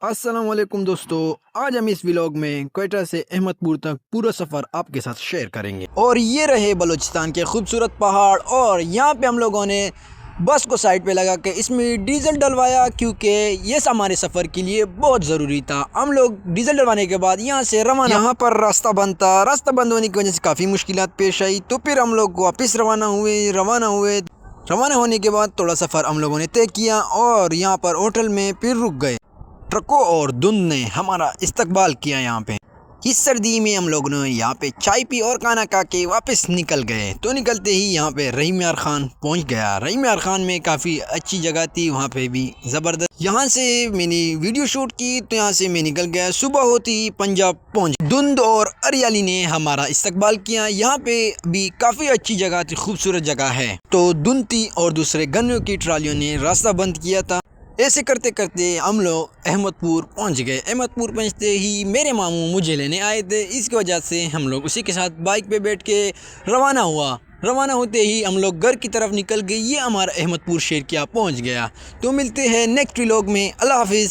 अस्सलाम वालेकुम दोस्तों, आज हम इस व्लॉग में क्वेटा से अहमदपुर तक पूरा सफ़र आपके साथ शेयर करेंगे। और ये रहे बलूचिस्तान के खूबसूरत पहाड़। और यहाँ पे हम लोगों ने बस को साइड पे लगा के इसमें डीजल डलवाया, क्योंकि ये हमारे सफ़र के लिए बहुत ज़रूरी था। हम लोग डीजल डलवाने के बाद यहाँ से रवाना। यहाँ पर रास्ता बंद था, रास्ता बंद होने की वजह से काफ़ी मुश्किलात पेश आई, तो फिर हम लोग वापस रवाना होने के बाद थोड़ा सफ़र हम लोगों ने तय किया और यहाँ पर होटल में फिर रुक गए। ट्रकों और धुंध ने हमारा इस्तकबाल किया। यहाँ पे इस सर्दी में हम लोगों ने यहाँ पे चाय पी और खाना खा के वापस निकल गए। तो निकलते ही यहाँ पे रहीम यार खान पहुँच गया। रहीम यार खान में काफ़ी अच्छी जगह थी, वहाँ पे भी ज़बरदस्त। यहाँ से मैंने वीडियो शूट की, तो यहाँ से मैं निकल गया। सुबह होती ही पंजाब पहुँच। धुंध और हरियाली ने हमारा इस्तकबाल किया। यहाँ पे भी काफ़ी अच्छी जगह थी, खूबसूरत जगह है। तो धुंध थी और दूसरे गन्नों की ट्रालियों ने रास्ता बंद किया था। ऐसे करते करते हम लोग अहमदपुर पहुंच गए। अहमदपुर पहुंचते ही मेरे मामू मुझे लेने आए थे, इसकी वजह से हम लोग उसी के साथ बाइक पे बैठ के रवाना हुआ। रवाना होते ही हम लोग घर की तरफ निकल गए। ये हमारा अहमदपुर शहर क्या पहुंच गया। तो मिलते हैं नेक्स्ट व्लॉग में। अल्लाह हाफिज़।